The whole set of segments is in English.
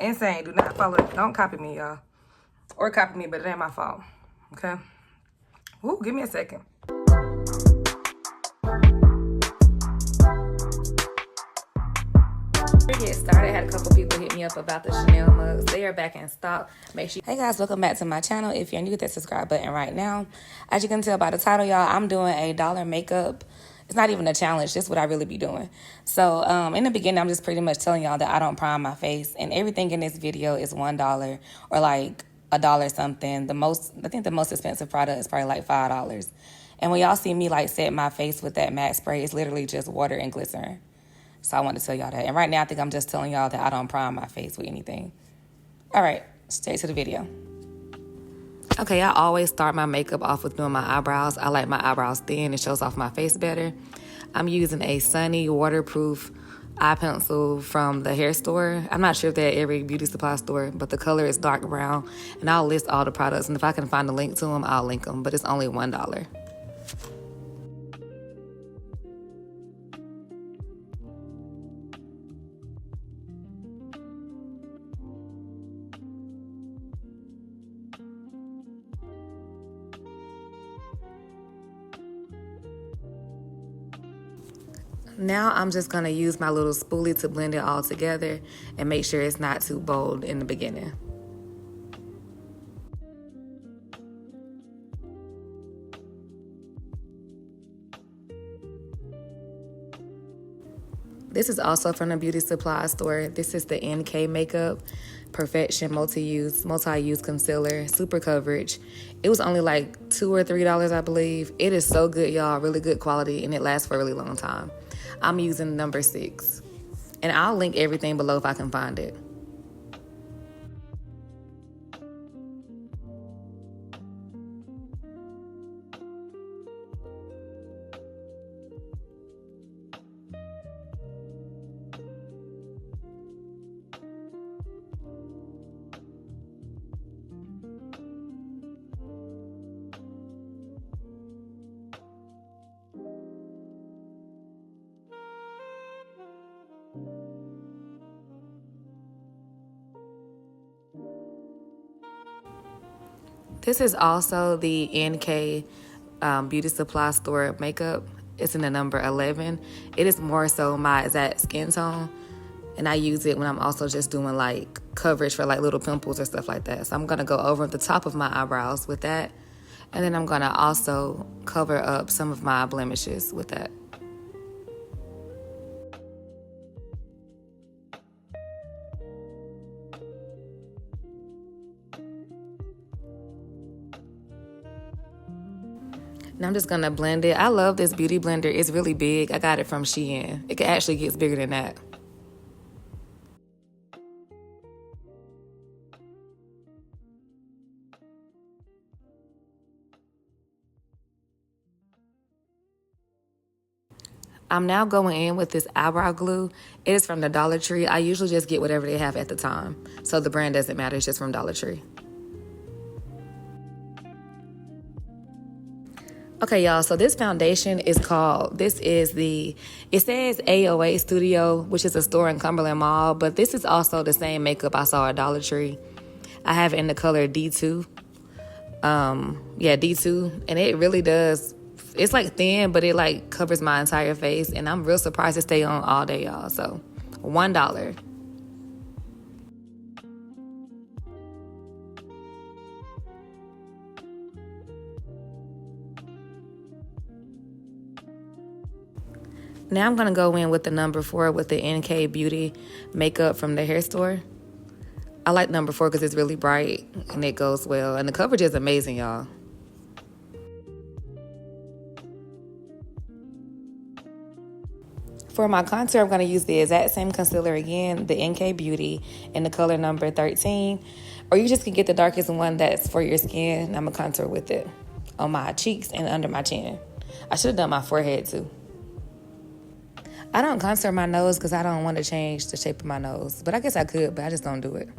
Insane. Do not follow it. Don't copy me, y'all. Or copy me, but it ain't my fault. Okay? Ooh, give me a second. Before we get started, I had a couple people hit me up about the Chanel mugs. They are back in stock. Make sure. Hey guys, welcome back to my channel. If you're new, hit that subscribe button right now. As you can tell by the title, y'all, I'm doing a $1 makeup. It's not even a challenge. This is what I really be doing. So in the beginning, I'm just pretty much telling y'all that I don't prime my face, and everything in this video is $1 or like $1 something. I think the most expensive product is probably like $5. And when y'all see me like set my face with that matte spray, it's literally just water and glycerin. So I wanted to tell y'all that. And right now, I think I'm just telling y'all that I don't prime my face with anything. All right, straight to the video. Okay, I always start my makeup off with doing my eyebrows. I like my eyebrows thin. It shows off my face better. I'm using a Sunny waterproof eye pencil from the hair store. I'm not sure if they're at every beauty supply store, but the color is dark brown. And I'll list all the products. And if I can find a link to them, I'll link them. But it's only $1. Now I'm just going to use my little spoolie to blend it all together and make sure it's not too bold in the beginning. This is also from the beauty supply store. This is the NK Makeup Perfection Multi-Use Concealer, Super Coverage. It was only like $2 or $3, I believe. It is so good, y'all. Really good quality, and it lasts for a really long time. I'm using number 6. And I'll link everything below if I can find it. This is also the NK Beauty Supply Store makeup. It's in the number 11. It is more so my exact skin tone. And I use it when I'm also just doing like coverage for like little pimples or stuff like that. So I'm going to go over the top of my eyebrows with that. And then I'm going to also cover up some of my blemishes with that. Now I'm just going to blend it. I love this beauty blender. It's really big. I got it from Shein. It actually gets bigger than that. I'm now going in with this eyebrow glue. It is from the Dollar Tree. I usually just get whatever they have at the time. So the brand doesn't matter. It's just from Dollar Tree. Okay, y'all, so this foundation is called, it says AOA Studio, which is a store in Cumberland Mall, but this is also the same makeup I saw at Dollar Tree. I have it in the color D2. D2, and it really does, it's like thin, but it like covers my entire face, and I'm real surprised to stay on all day, y'all, so $1. Now I'm going to go in with the number 4 with the NK Beauty makeup from the hair store. I like number 4 because it's really bright and it goes well. And the coverage is amazing, y'all. For my contour, I'm going to use the exact same concealer again, the NK Beauty in the color number 13. Or you just can get the darkest one that's for your skin. I'm going to contour with it on my cheeks and under my chin. I should have done my forehead too. I don't contour my nose because I don't want to change the shape of my nose. But I guess I could, but I just don't do it.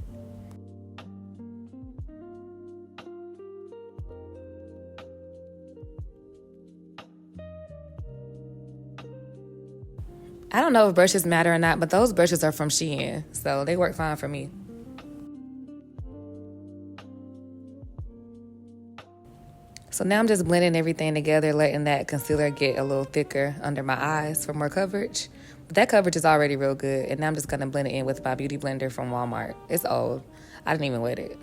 I don't know if brushes matter or not, but those brushes are from Shein, so they work fine for me. So now I'm just blending everything together, letting that concealer get a little thicker under my eyes for more coverage. But that coverage is already real good, and now I'm just going to blend it in with my beauty blender from Walmart. It's old. I didn't even wet it.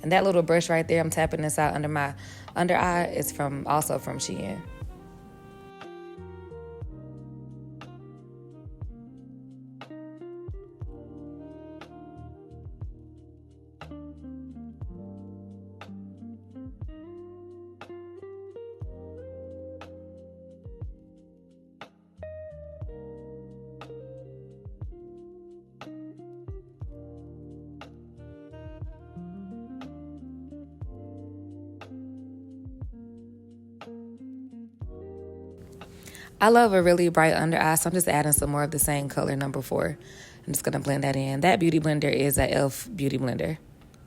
And that little brush right there, I'm tapping this out under my under eye, is also from Shein. I love a really bright under eye, so I'm just adding some more of the same color, number 4. I'm just going to blend that in. That beauty blender is a e.l.f. beauty blender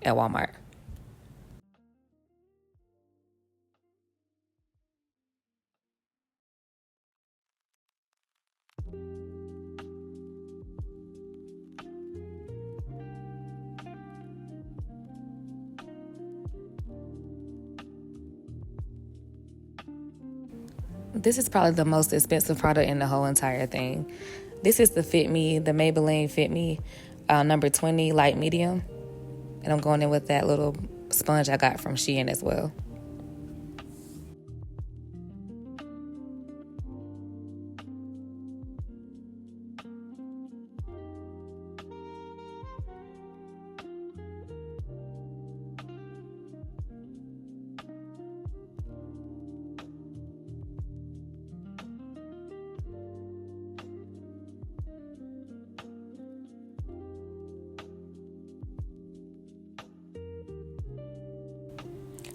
at Walmart. This is probably the most expensive product in the whole entire thing. This is the Fit Me, the Maybelline Fit Me number 20 light medium. And I'm going in with that little sponge I got from Shein as well.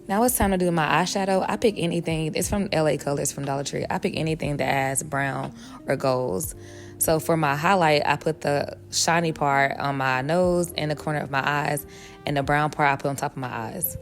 Now it's time to do my eyeshadow. I pick anything. It's from LA Colors from Dollar Tree. I pick anything that has brown or golds. So for my highlight, I put the shiny part on my nose and the corner of my eyes, and the brown part I put on top of my eyes.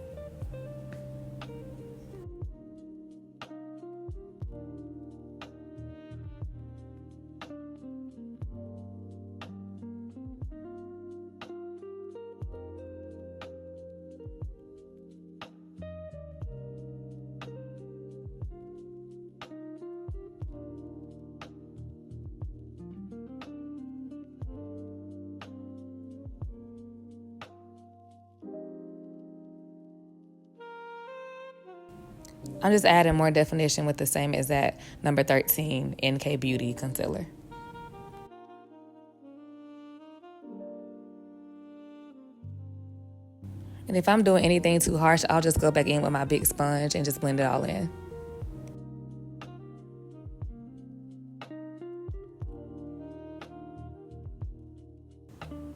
I'm just adding more definition with the same as that number 13 NK Beauty Concealer. And if I'm doing anything too harsh, I'll just go back in with my big sponge and just blend it all in.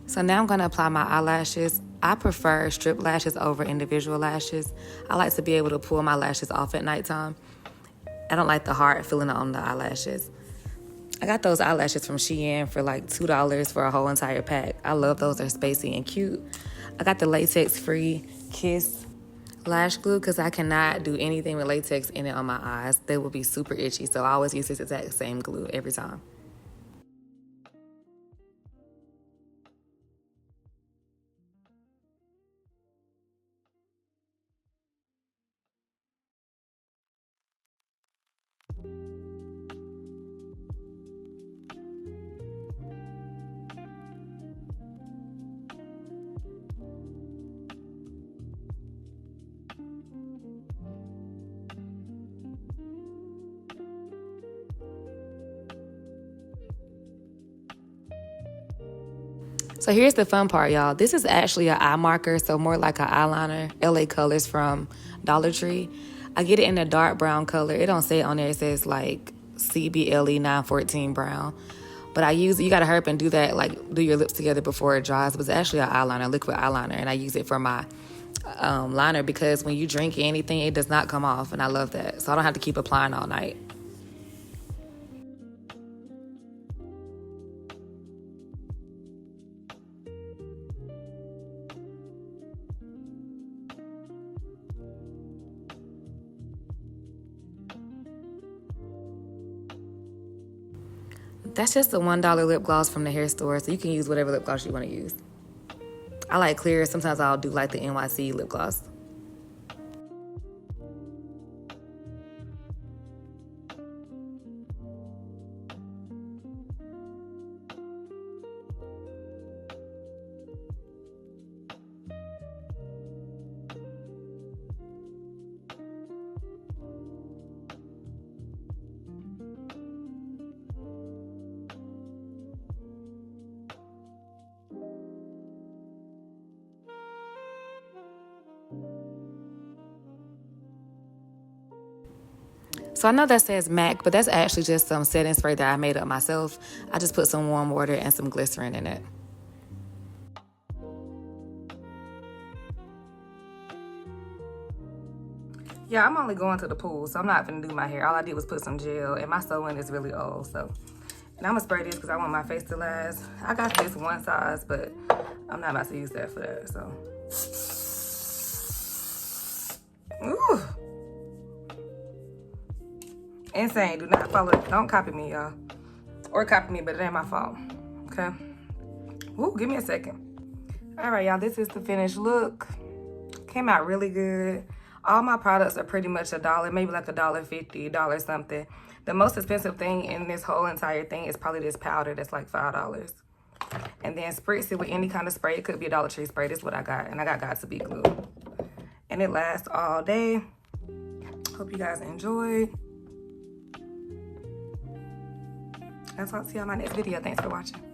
So now I'm going to apply my eyelashes. I prefer strip lashes over individual lashes. I like to be able to pull my lashes off at nighttime. I don't like the hard feeling on the eyelashes. I got those eyelashes from Shein for like $2 for a whole entire pack. I love those. They're spacey and cute. I got the latex-free Kiss lash glue because I cannot do anything with latex in it on my eyes. They will be super itchy, so I always use this exact same glue every time. So here's the fun part, y'all. This is actually an eye marker, so more like an eyeliner, LA Colors from Dollar Tree. I get it in a dark brown color. It don't say it on there. It says like CBLE 914 brown. But I use it. You got to hurry up and do that, like do your lips together before it dries. But it's actually an eyeliner, liquid eyeliner, and I use it for my liner because when you drink anything, it does not come off, and I love that. So I don't have to keep applying all night. That's just a $1 lip gloss from the hair store, so you can use whatever lip gloss you want to use. I like clear. Sometimes I'll do like the NYC lip gloss. So I know that says MAC, but that's actually just some setting spray that I made up myself. I just put some warm water and some glycerin in it. Yeah, I'm only going to the pool, so I'm not gonna do my hair. All I did was put some gel, and my sewing is really old, so. And I'm gonna spray this because I want my face to last. I got this one size, but I'm not about to use that for that, so. Ooh. Insane, do not follow, don't copy me, y'all. Or copy me, but it ain't my fault, okay? Ooh, give me a second. All right, y'all, this is the finished look. Came out really good. All my products are pretty much $1, maybe like $1.50, $1 something. The most expensive thing in this whole entire thing is probably this powder that's like $5. And then spritz it with any kind of spray. It could be a Dollar Tree spray. This is what I got. And I got Got2b glue. And it lasts all day. Hope you guys enjoyed. I'll talk to you on my next video. Thanks for watching.